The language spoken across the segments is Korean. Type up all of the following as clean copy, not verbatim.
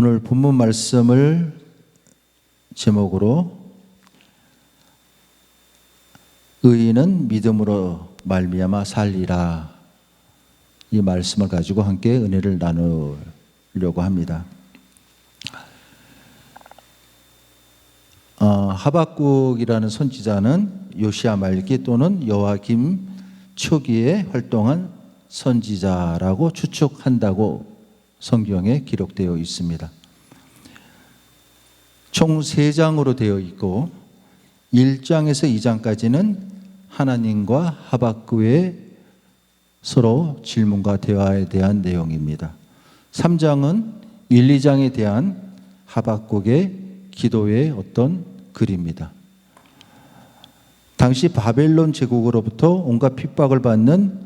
오늘 본문 말씀을 제목으로 의인은 믿음으로 말미암아 살리라, 이 말씀을 가지고 함께 은혜를 나누려고 합니다. 하박국이라는 선지자는 요시야 말기 또는 여호와김 초기에 활동한 선지자라고 추측한다고 성경에 기록되어 있습니다. 총 3장으로 되어 있고 1장에서 2장까지는 하나님과 하박국의 서로 질문과 대화에 대한 내용입니다. 3장은 1, 2장에 대한 하박국의 기도의 어떤 글입니다. 당시 바벨론 제국으로부터 온갖 핍박을 받는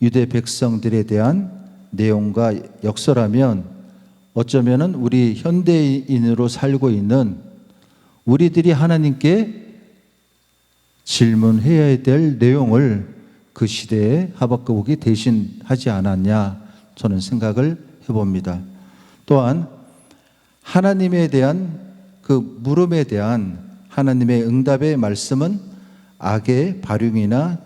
유대 백성들에 대한 내용과 역설하면 어쩌면은 우리 현대인으로 살고 있는 우리들이 하나님께 질문해야 될 내용을 그 시대에 하박국이 대신하지 않았냐, 저는 생각을 해봅니다. 또한 하나님에 대한 그 물음에 대한 하나님의 응답의 말씀은 악의 발흉이나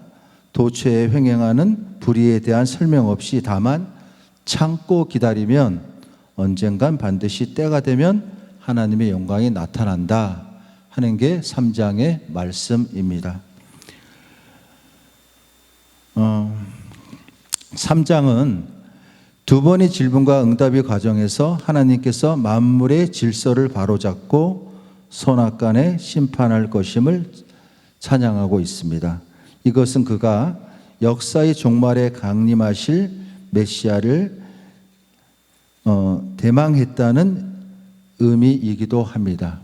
도처에 횡행하는 불의에 대한 설명 없이 다만 참고 기다리면 언젠간 반드시 때가 되면 하나님의 영광이 나타난다 하는 게 3장의 말씀입니다. 3장은 두 번의 질문과 응답의 과정에서 하나님께서 만물의 질서를 바로잡고 선악간에 심판할 것임을 찬양하고 있습니다. 이것은 그가 역사의 종말에 강림하실 메시아를 대망했다는 의미이기도 합니다.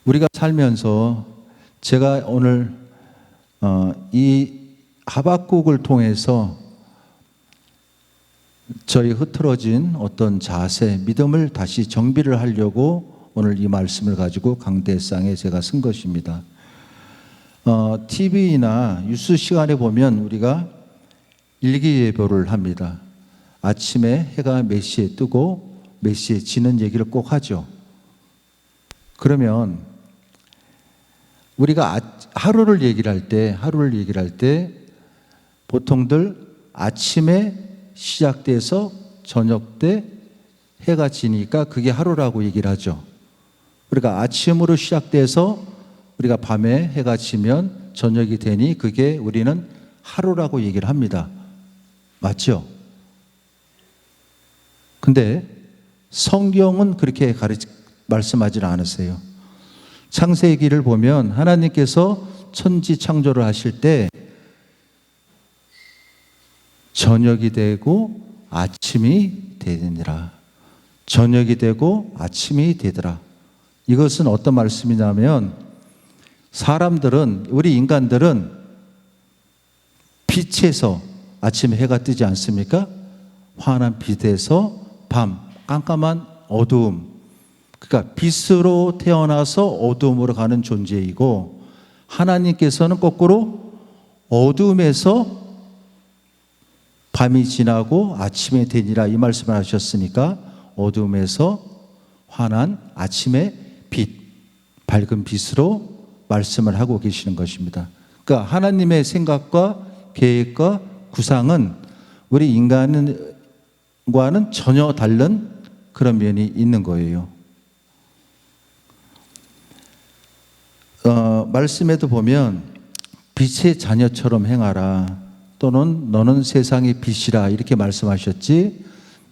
우리가 살면서 제가 오늘 이 하박국을 통해서 저희 흐트러진 어떤 자세, 믿음을 다시 정비를 하려고 오늘 이 말씀을 가지고 강대상에 제가 쓴 것입니다. TV나 뉴스 시간에 보면 우리가 일기예보를 합니다. 아침에 해가 몇 시에 뜨고 몇 시에 지는 얘기를 꼭 하죠. 그러면 우리가 하루를 얘기를 할 때 보통들 아침에 시작돼서 저녁 때 해가 지니까 그게 하루라고 얘기를 하죠. 그러니까 아침으로 시작돼서 우리가 밤에 해가 지면 저녁이 되니 그게 우리는 하루라고 얘기를 합니다. 맞죠? 근데 성경은 그렇게 말씀하지 않으세요. 창세기를 보면 하나님께서 천지 창조를 하실 때 저녁이 되고 아침이 되니라. 저녁이 되고 아침이 되더라. 이것은 어떤 말씀이냐면 사람들은, 우리 인간들은 빛에서 아침에 해가 뜨지 않습니까? 환한 빛에서 밤, 깜깜한 어두움. 그러니까 빛으로 태어나서 어두움으로 가는 존재이고, 하나님께서는 거꾸로 어두움에서 밤이 지나고 아침이 되니라, 이 말씀을 하셨으니까 어두움에서 환한 아침의 빛, 밝은 빛으로 말씀을 하고 계시는 것입니다. 그러니까 하나님의 생각과 계획과 구상은 우리 인간과는 전혀 다른 그런 면이 있는 거예요. 말씀에도 보면 빛의 자녀처럼 행하라, 또는 너는 세상의 빛이라, 이렇게 말씀하셨지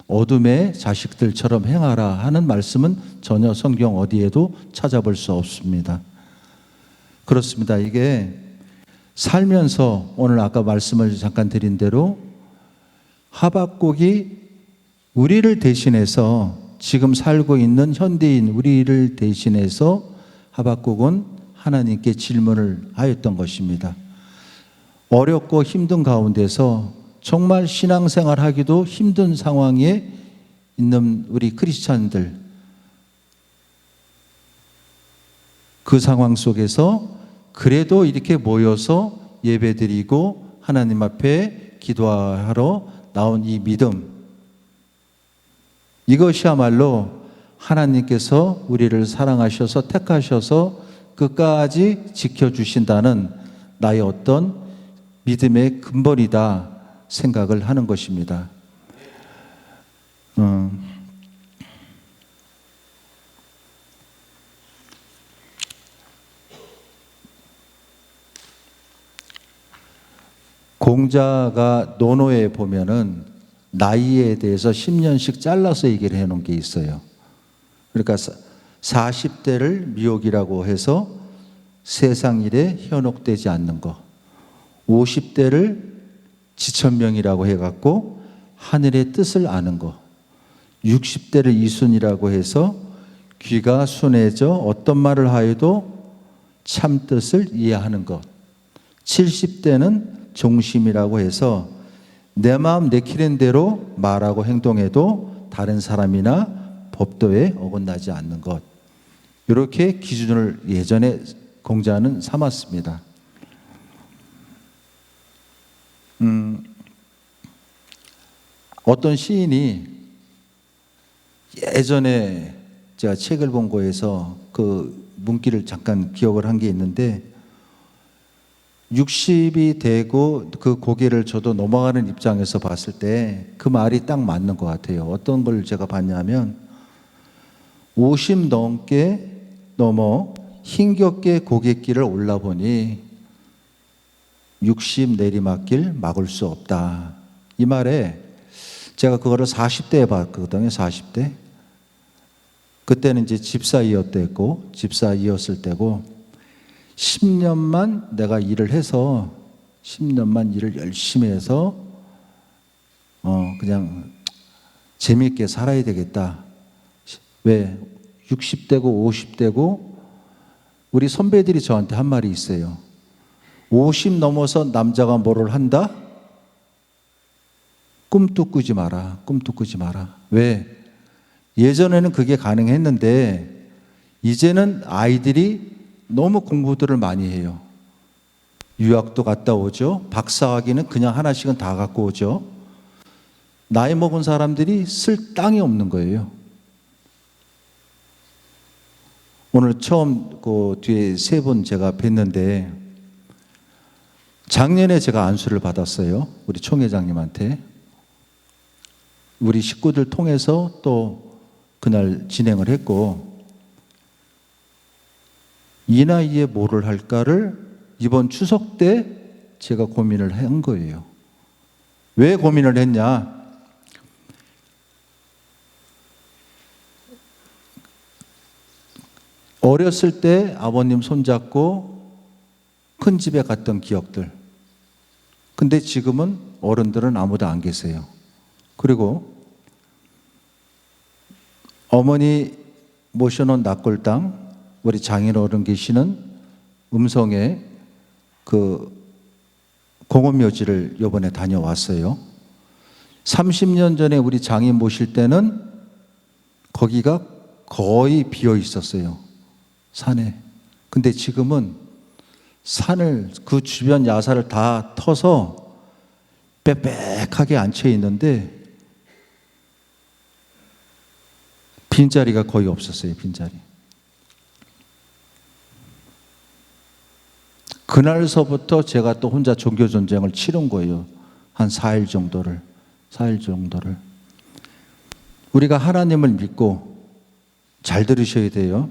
어둠의 자식들처럼 행하라 하는 말씀은 전혀 성경 어디에도 찾아볼 수 없습니다. 그렇습니다. 이게 살면서 오늘 아까 말씀을 잠깐 드린 대로 하박국이 우리를 대신해서, 지금 살고 있는 현대인 우리를 대신해서 하박국은 하나님께 질문을 하였던 것입니다. 어렵고 힘든 가운데서 정말 신앙생활 하기도 힘든 상황에 있는 우리 크리스찬들, 그 상황 속에서 그래도 이렇게 모여서 예배드리고 하나님 앞에 기도하러 나온 이 믿음, 이것이야말로 하나님께서 우리를 사랑하셔서 택하셔서 끝까지 지켜주신다는 나의 어떤 믿음의 근본이다 생각을 하는 것입니다. 공자가 논어에 보면은 나이에 대해서 10년씩 잘라서 얘기를 해놓은 게 있어요. 그러니까 40대를 미혹이라고 해서 세상 일에 현혹되지 않는 것, 50대를 지천명이라고 해갖고 하늘의 뜻을 아는 것, 60대를 이순이라고 해서 귀가 순해져 어떤 말을 하여도 참 뜻을 이해하는 것, 70대는 종심이라고 해서 내 마음 내키는 대로 말하고 행동해도 다른 사람이나 법도에 어긋나지 않는 것, 이렇게 기준을 예전에 공자는 삼았습니다. 어떤 시인이 예전에 제가 책을 본 거에서 그 문기를 잠깐 기억을 한 게 있는데, 60이 되고 그 고개를 저도 넘어가는 입장에서 봤을 때 그 말이 딱 맞는 것 같아요. 어떤 걸 제가 봤냐면 50 넘게 넘어 힘겹게 고갯길을 올라보니 60 내리막길 막을 수 없다. 이 말에 제가 그거를 40대에 봤거든요. 40대. 그때는 이제 집사이었을 때고 10년만 내가 일을 해서 10년만 일을 열심히 해서 그냥 재미있게 살아야 되겠다. 왜? 60대고 50대고 우리 선배들이 저한테 한 말이 있어요. 50 넘어서 남자가 뭐를 한다? 꿈도 꾸지 마라. 꿈도 꾸지 마라. 왜? 예전에는 그게 가능했는데 이제는 아이들이 너무 공부들을 많이 해요. 유학도 갔다 오죠. 박사학위는 그냥 하나씩은 다 갖고 오죠. 나이 먹은 사람들이 쓸 땅이 없는 거예요. 오늘 처음 그 뒤에 세 분 제가 뵀는데 작년에 제가 안수를 받았어요. 우리 총회장님한테. 우리 식구들 통해서 또 그날 진행을 했고, 이 나이에 뭐를 할까를 이번 추석 때 제가 고민을 한 거예요. 왜 고민을 했냐? 어렸을 때 아버님 손잡고 큰 집에 갔던 기억들. 근데 지금은 어른들은 아무도 안 계세요. 그리고 어머니 모셔놓은 납골당, 우리 장인어른 계시는 음성에 그 공원묘지를 이번에 다녀왔어요. 30년 전에 우리 장인 모실 때는 거기가 거의 비어 있었어요. 산에. 근데 지금은 산을, 그 주변 야사를 다 터서 빽빽하게 앉혀 있는데 빈자리가 거의 없었어요. 빈자리. 그날서부터 제가 또 혼자 종교 전쟁을 치른 거예요. 한 4일 정도를. 우리가 하나님을 믿고, 잘 들으셔야 돼요.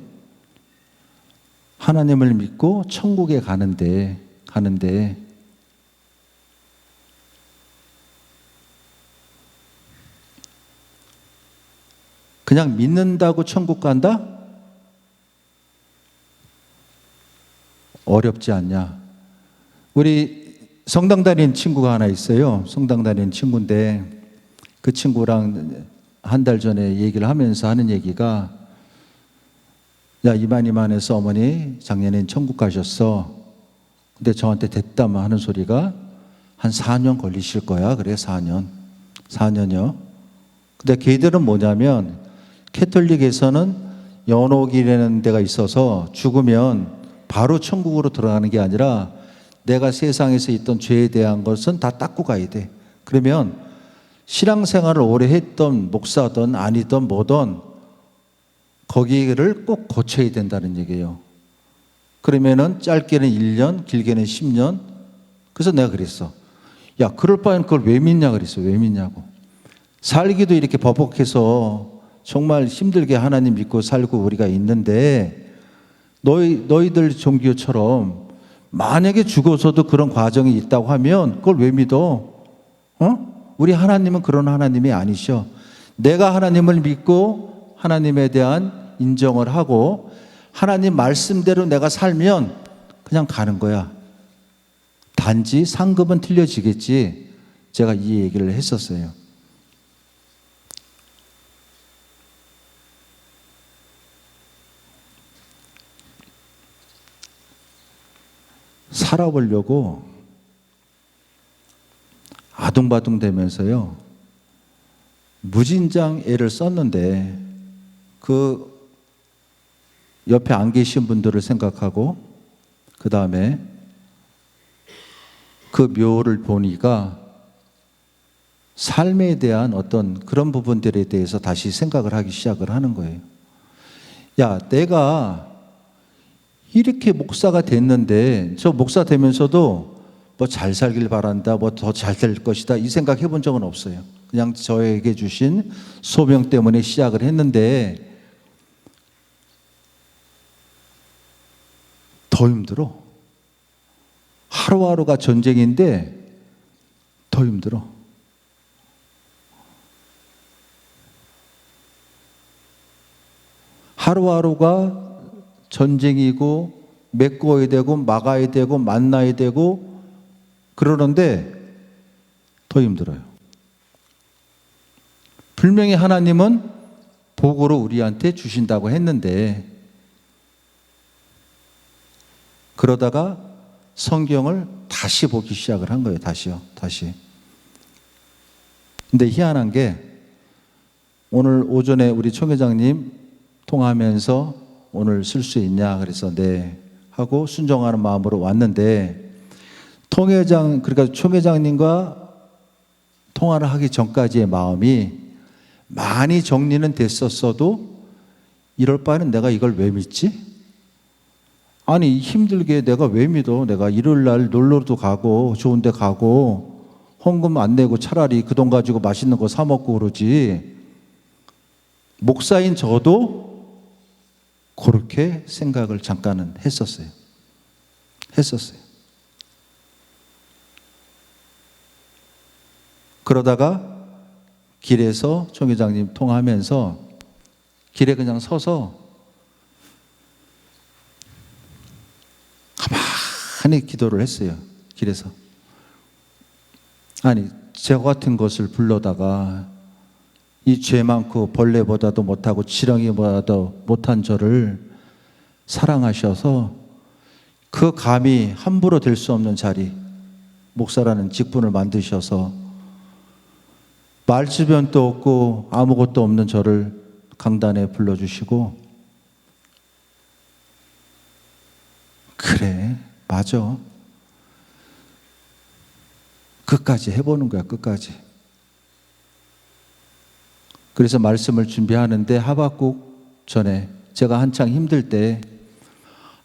하나님을 믿고 천국에 가는데 그냥 믿는다고 천국 간다? 어렵지 않냐? 우리 성당 다니는 친구가 하나 있어요. 성당 다니는 친구인데 그 친구랑 한 달 전에 얘기를 하면서 하는 얘기가, 야, 이만해서 어머니 작년엔 천국 가셨어. 근데 저한테 됐다만 하는 소리가 한 4년 걸리실 거야. 그래, 4년이요. 근데 걔들은 뭐냐면 캐톨릭에서는 연옥이라는 데가 있어서 죽으면 바로 천국으로 들어가는 게 아니라 내가 세상에서 있던 죄에 대한 것은 다 닦고 가야 돼. 그러면 신앙생활을 오래 했던 목사든 아니든 뭐든 거기를 꼭 고쳐야 된다는 얘기예요. 그러면은 짧게는 1년, 길게는 10년. 그래서 내가 그랬어. 야, 그럴 바에는 그걸 왜 믿냐 그랬어. 왜 믿냐고. 살기도 이렇게 버벅해서 정말 힘들게 하나님 믿고 살고 우리가 있는데 너희들 종교처럼 만약에 죽어서도 그런 과정이 있다고 하면 그걸 왜 믿어? 우리 하나님은 그런 하나님이 아니셔. 내가 하나님을 믿고 하나님에 대한 인정을 하고 하나님 말씀대로 내가 살면 그냥 가는 거야. 단지 상급은 틀려지겠지. 제가 이 얘기를 했었어요. 살아보려고 아둥바둥 되면서요, 무진장 애를 썼는데 그 옆에 안 계신 분들을 생각하고 그 다음에 그 묘를 보니까 삶에 대한 어떤 그런 부분들에 대해서 다시 생각을 하기 시작을 하는 거예요. 야, 내가 이렇게 목사가 됐는데 저 목사 되면서도 뭐 잘 살길 바란다, 뭐 더 잘 될 것이다 이 생각 해본 적은 없어요. 그냥 저에게 주신 소명 때문에 시작을 했는데 더 힘들어. 하루하루가 전쟁인데 더 힘들어. 하루하루가 전쟁이고 메꿔야 되고 막아야 되고 만나야 되고 그러는데 더 힘들어요. 분명히 하나님은 복으로 우리한테 주신다고 했는데 그러다가 성경을 다시 보기 시작을 한 거예요. 다시. 근데 희한한 게 오늘 오전에 우리 총회장님 통화하면서 오늘 쓸 수 있냐 그래서 네 하고 순종하는 마음으로 왔는데 그러니까 총회장님과 통화를 하기 전까지의 마음이 많이 정리는 됐었어도 이럴 바에는 내가 이걸 왜 믿지? 아니 힘들게 내가 왜 믿어? 내가 일요일 날 놀러도 가고 좋은 데 가고 헌금 안 내고 차라리 그 돈 가지고 맛있는 거 사 먹고 그러지. 목사인 저도 그렇게 생각을 잠깐은 했었어요. 그러다가 길에서 총회장님 통화하면서 길에 그냥 서서 가만히 기도를 했어요. 길에서. 아니 저 같은 것을 불러다가 이 죄 많고 벌레보다도 못하고 지렁이보다도 못한 저를 사랑하셔서 그 감히 함부로 될 수 없는 자리, 목사라는 직분을 만드셔서 말주변도 없고 아무것도 없는 저를 강단에 불러주시고 그래 맞아 끝까지 해보는 거야. 끝까지. 그래서 말씀을 준비하는데 하박국 전에 제가 한창 힘들 때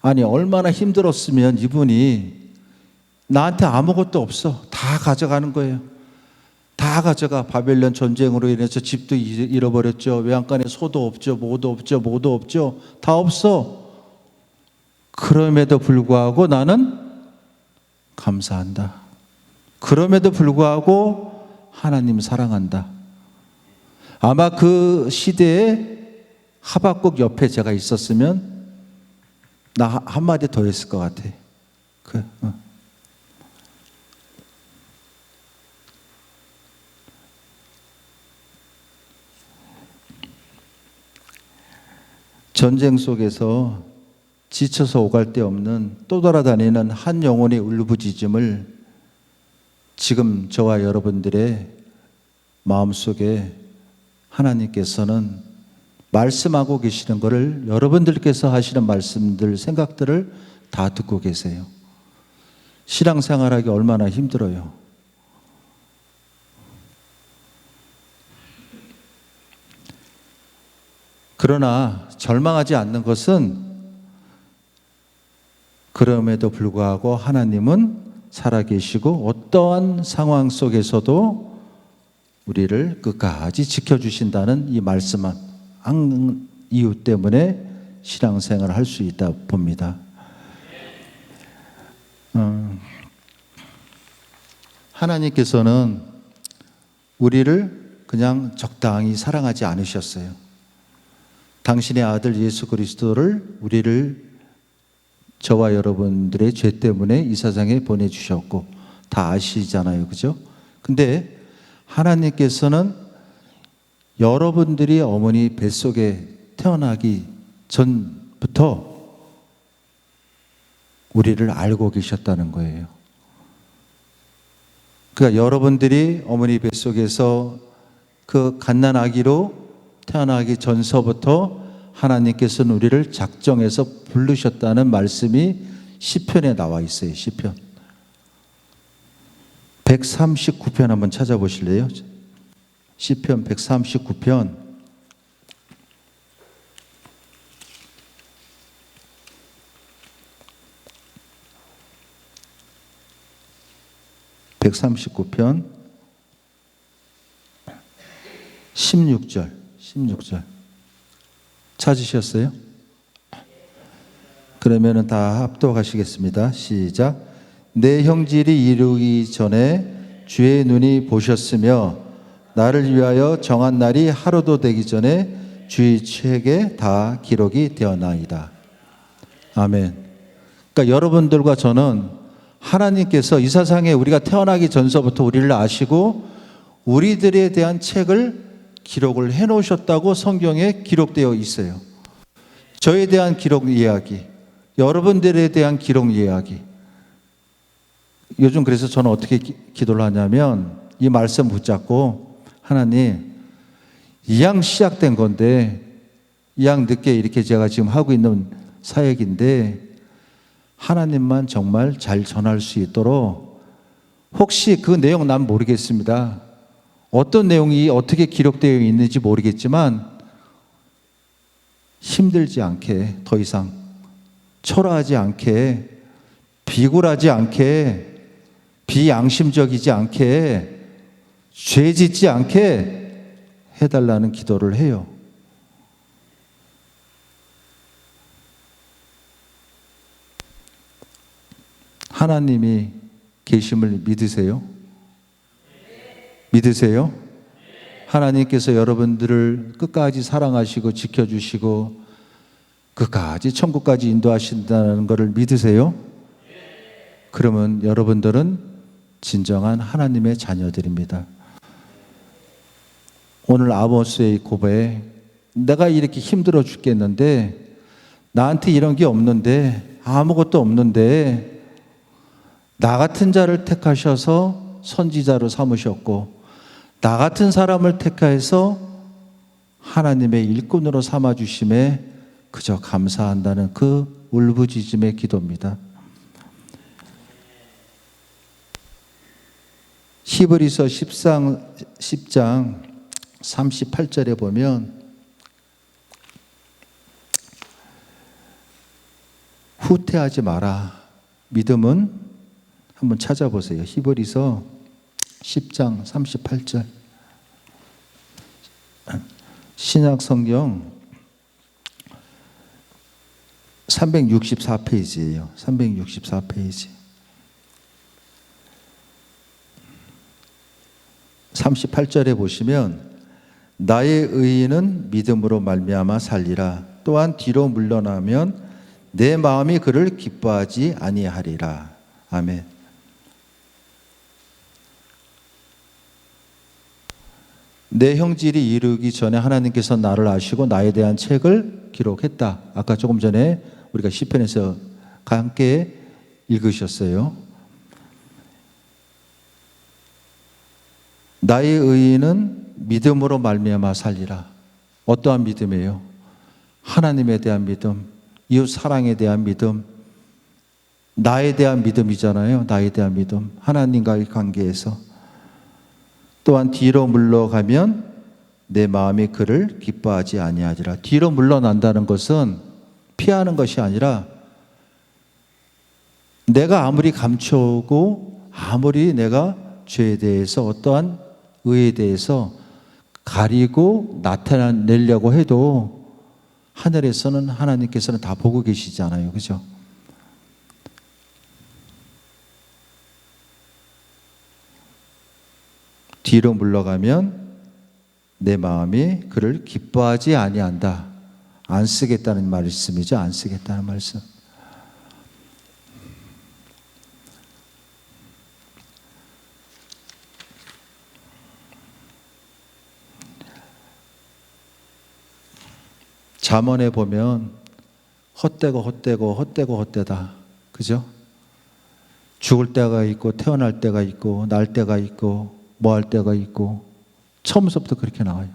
아니 얼마나 힘들었으면 이분이 나한테 아무것도 없어 다 가져가는 거예요. 다 가져가. 바벨론 전쟁으로 인해서 집도 잃어버렸죠. 외양간에 소도 없죠. 뭐도 없죠. 다 없어. 그럼에도 불구하고 나는 감사한다. 그럼에도 불구하고 하나님 사랑한다. 아마 그 시대에 하박국 옆에 제가 있었으면 나 한마디 더 했을 것 같아. 전쟁 속에서 지쳐서 오갈 데 없는 또 돌아다니는 한 영혼의 울부짖음을 지금 저와 여러분들의 마음속에 하나님께서는 말씀하고 계시는 것을 여러분들께서 하시는 말씀들, 생각들을 다 듣고 계세요. 신앙생활하기 얼마나 힘들어요. 그러나 절망하지 않는 것은 그럼에도 불구하고 하나님은 살아계시고 어떠한 상황 속에서도 우리를 끝까지 지켜주신다는 이 말씀한 이유 때문에 신앙생활을 할 수 있다 봅니다. 하나님께서는 우리를 그냥 적당히 사랑하지 않으셨어요. 당신의 아들 예수 그리스도를 우리를 저와 여러분들의 죄 때문에 이 세상에 보내주셨고 다 아시잖아요. 그죠? 근데 하나님께서는 여러분들이 어머니 뱃속에 태어나기 전부터 우리를 알고 계셨다는 거예요. 그러니까 여러분들이 어머니 뱃속에서 그 갓난아기로 태어나기 전서부터 하나님께서는 우리를 작정해서 부르셨다는 말씀이 시편에 나와 있어요. 시편 139편 한번 찾아보실래요? 시편 139편 139편 16절 찾으셨어요? 그러면은 다 합독하시겠습니다. 시작. 내 형질이 이루기 전에 주의 눈이 보셨으며 나를 위하여 정한 날이 하루도 되기 전에 주의 책에 다 기록이 되었나이다. 아멘. 그러니까 여러분들과 저는 하나님께서 이 세상에 우리가 태어나기 전서부터 우리를 아시고 우리들에 대한 책을 기록을 해놓으셨다고 성경에 기록되어 있어요. 저에 대한 기록 이야기, 여러분들에 대한 기록 이야기. 요즘 그래서 저는 어떻게 기도를 하냐면 이 말씀 붙잡고 하나님, 이 양 시작된 건데 이 양 늦게 이렇게 제가 지금 하고 있는 사역인데 하나님만 정말 잘 전할 수 있도록 혹시 그 내용 난 모르겠습니다. 어떤 내용이 어떻게 기록되어 있는지 모르겠지만 힘들지 않게 더 이상 초라하지 않게 비굴하지 않게 비양심적이지 않게 죄짓지 않게 해달라는 기도를 해요. 하나님이 계심을 믿으세요? 믿으세요? 하나님께서 여러분들을 끝까지 사랑하시고 지켜주시고 끝까지 천국까지 인도하신다는 것을 믿으세요? 그러면 여러분들은 진정한 하나님의 자녀들입니다. 오늘 아모스의 고백, 내가 이렇게 힘들어 죽겠는데 나한테 이런 게 없는데 아무것도 없는데 나 같은 자를 택하셔서 선지자로 삼으셨고 나 같은 사람을 택하여서 하나님의 일꾼으로 삼아주심에 그저 감사한다는 그 울부짖음의 기도입니다. 히브리서 10장 38절에 보면 후퇴하지 마라. 믿음은 한번 찾아보세요. 히브리서 10장 38절. 신약 성경 364페이지예요. 364페이지. 38절에 보시면 나의 의인은 믿음으로 말미암아 살리라. 또한 뒤로 물러나면 내 마음이 그를 기뻐하지 아니하리라. 아멘. 내 형질이 이르기 전에 하나님께서 나를 아시고 나에 대한 책을 기록했다. 아까 조금 전에 우리가 시편에서 함께 읽으셨어요. 나의 의인은 믿음으로 말미암아 살리라. 어떠한 믿음이에요? 하나님에 대한 믿음, 이웃 사랑에 대한 믿음, 나에 대한 믿음이잖아요. 나에 대한 믿음, 하나님과의 관계에서. 또한 뒤로 물러가면 내 마음이 그를 기뻐하지 아니하리라. 뒤로 물러난다는 것은 피하는 것이 아니라 내가 아무리 감춰오고 아무리 내가 죄에 대해서 어떠한 의에 대해서 가리고 나타내려고 해도 하늘에서는 하나님께서는 다 보고 계시잖아요. 그죠? 뒤로 물러가면 내 마음이 그를 기뻐하지 아니한다. 안 쓰겠다는 말씀이죠. 안 쓰겠다는 말씀. 잠언에 보면 헛되고 헛되고 헛되고 헛되다. 그죠? 죽을 때가 있고 태어날 때가 있고 날 때가 있고 뭐 할 때가 있고 처음부터 그렇게 나와요.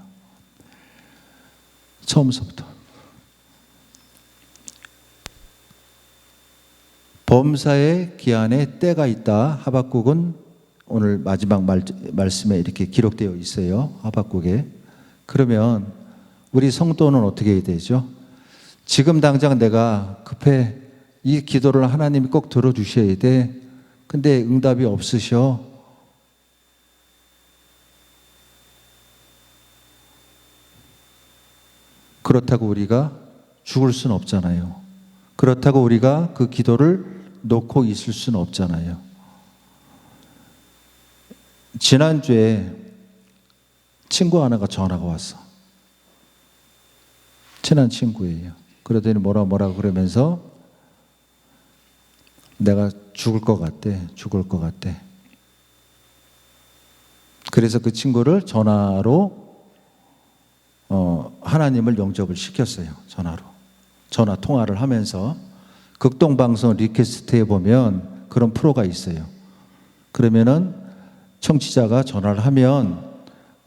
처음부터. 범사의 기한에 때가 있다. 하박국은 오늘 마지막 말씀에 이렇게 기록되어 있어요. 하박국에. 그러면 우리 성도는 어떻게 해야 되죠? 지금 당장 내가 급해 이 기도를 하나님이 꼭 들어주셔야 돼. 근데 응답이 없으셔. 그렇다고 우리가 죽을 수는 없잖아요. 그렇다고 우리가 그 기도를 놓고 있을 수는 없잖아요. 지난주에 친구 하나가 전화가 왔어. 친한 친구예요. 그러더니 뭐라 그러면서 내가 죽을 것 같대. 그래서 그 친구를 전화로 하나님을 영접을 시켰어요. 전화 통화를 하면서 극동방송 리퀘스트에 보면 그런 프로가 있어요. 그러면은 청취자가 전화를 하면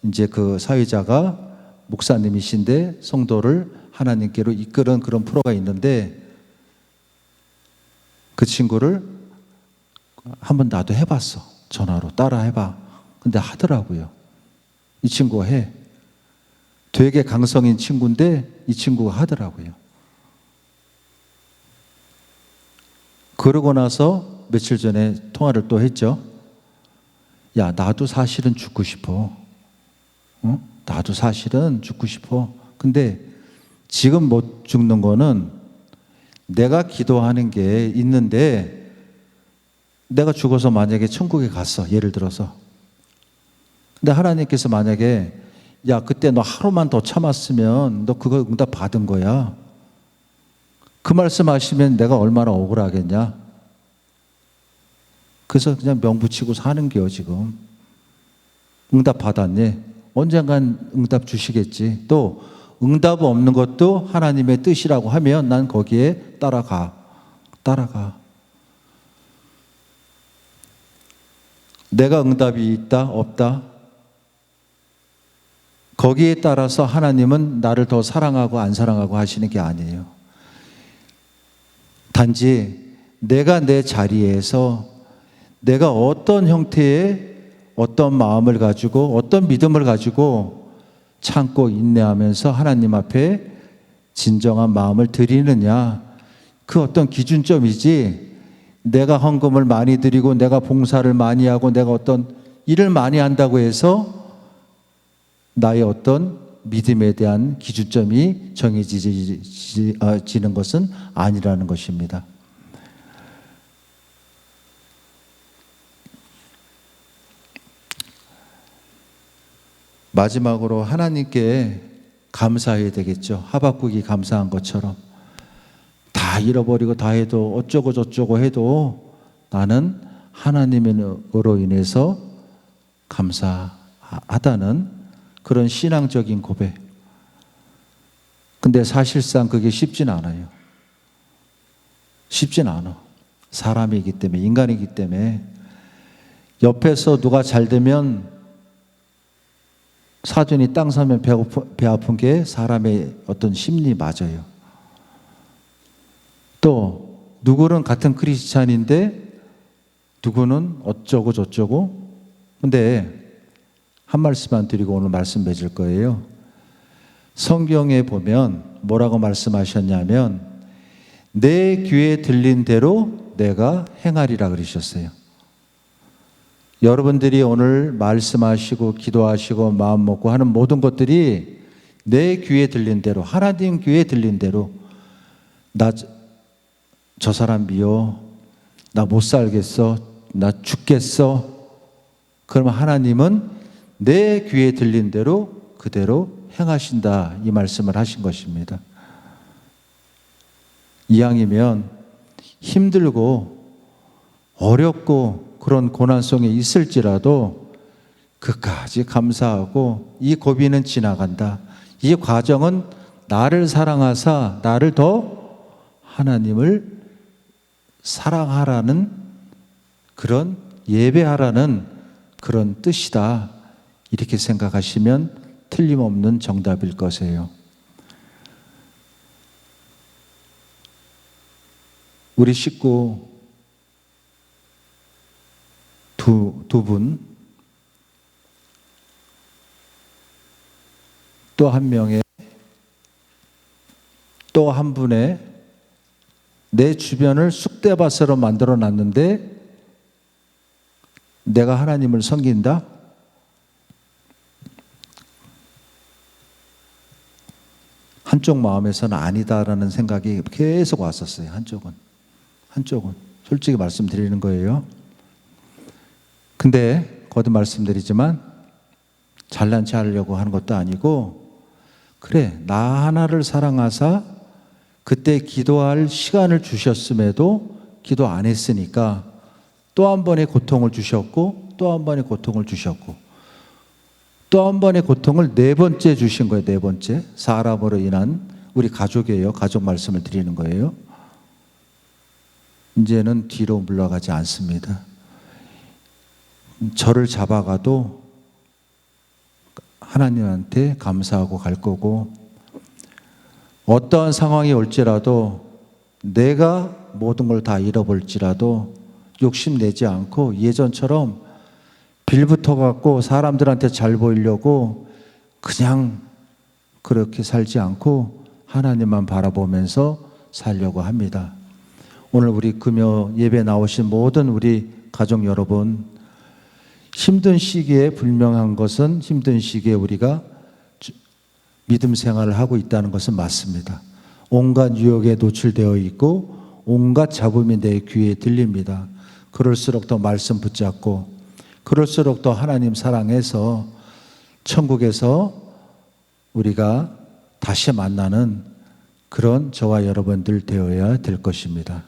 이제 그 사회자가 목사님이신데 성도를 하나님께로 이끄는 그런 프로가 있는데 그 친구를 한번 나도 해봤어. 전화로 따라 해봐. 근데 하더라고요. 이 친구가 해. 되게 강성인 친구인데 이 친구가 하더라고요. 그러고 나서 며칠 전에 통화를 또 했죠. 야, 나도 사실은 죽고 싶어. 나도 사실은 죽고 싶어. 근데 지금 못 죽는 거는 내가 기도하는 게 있는데 내가 죽어서 만약에 천국에 갔어. 예를 들어서. 근데 하나님께서 만약에 야, 그때 너 하루만 더 참았으면 너 그거 응답 받은 거야. 그 말씀 하시면 내가 얼마나 억울하겠냐. 그래서 그냥 명붙이고 사는 게요, 지금. 응답 받았니? 언젠간 응답 주시겠지. 또 응답 없는 것도 하나님의 뜻이라고 하면 난 거기에 따라가. 내가 응답이 있다, 없다. 거기에 따라서 하나님은 나를 더 사랑하고 안 사랑하고 하시는 게 아니에요. 단지 내가 내 자리에서 내가 어떤 형태의 어떤 마음을 가지고 어떤 믿음을 가지고 참고 인내하면서 하나님 앞에 진정한 마음을 드리느냐, 그 어떤 기준점이지 내가 헌금을 많이 드리고 내가 봉사를 많이 하고 내가 어떤 일을 많이 한다고 해서 나의 어떤 믿음에 대한 기준점이 정해지는 것은 아니라는 것입니다. 마지막으로 하나님께 감사해야 되겠죠. 하박국이 감사한 것처럼 다 잃어버리고 다 해도 어쩌고 저쩌고 해도 나는 하나님으로 인해서 감사하다는 그런 신앙적인 고백. 근데 사실상 그게 쉽진 않아요. 쉽진 않아. 사람이기 때문에, 인간이기 때문에. 옆에서 누가 잘 되면 사돈이 땅 사면 배 아픈 게 사람의 어떤 심리 맞아요. 또 누구는 같은 크리스찬인데 누구는 어쩌고 저쩌고. 근데 한 말씀만 드리고 오늘 말씀 맺을 거예요. 성경에 보면 뭐라고 말씀하셨냐면 내 귀에 들린 대로 내가 행하리라 그러셨어요. 여러분들이 오늘 말씀하시고 기도하시고 마음 먹고 하는 모든 것들이 내 귀에 들린 대로, 하나님 귀에 들린 대로, 나 저 사람 미워, 나 못 살겠어, 나 죽겠어. 그러면 하나님은 내 귀에 들린 대로 그대로 행하신다, 이 말씀을 하신 것입니다. 이왕이면 힘들고 어렵고 그런 고난 속에 있을지라도 그까지 감사하고 이 고비는 지나간다. 이 과정은 나를 사랑하사 나를 더 하나님을 사랑하라는 그런 예배하라는 그런 뜻이다. 이렇게 생각하시면 틀림없는 정답일 것이에요. 우리 식구 두 분, 또 한 명의, 또 한 분의 내 주변을 쑥대밭으로 만들어 놨는데 내가 하나님을 섬긴다? 한쪽 마음에서는 아니다라는 생각이 계속 왔었어요. 한쪽은 솔직히 말씀드리는 거예요. 근데 거듭 말씀드리지만 잘난 체 하려고 하는 것도 아니고, 그래 나 하나를 사랑하사 그때 기도할 시간을 주셨음에도 기도 안 했으니까 또 한 번의 고통을 주셨고 또 한 번의 고통을 주셨고 또 한 번의 고통을 네 번째 주신 거예요. 네 번째. 사람으로 인한, 우리 가족이에요. 가족 말씀을 드리는 거예요. 이제는 뒤로 물러가지 않습니다. 저를 잡아가도 하나님한테 감사하고 갈 거고, 어떠한 상황이 올지라도 내가 모든 걸 다 잃어볼지라도 욕심내지 않고 예전처럼 빌붙어 갖고 사람들한테 잘 보이려고 그냥 그렇게 살지 않고 하나님만 바라보면서 살려고 합니다. 오늘 우리 금요 예배 나오신 모든 우리 가족 여러분, 힘든 시기에, 분명한 것은 힘든 시기에 우리가 믿음 생활을 하고 있다는 것은 맞습니다. 온갖 유혹에 노출되어 있고 온갖 잡음이 내 귀에 들립니다. 그럴수록 더 말씀 붙잡고, 그럴수록 더 하나님 사랑해서 천국에서 우리가 다시 만나는 그런 저와 여러분들 되어야 될 것입니다.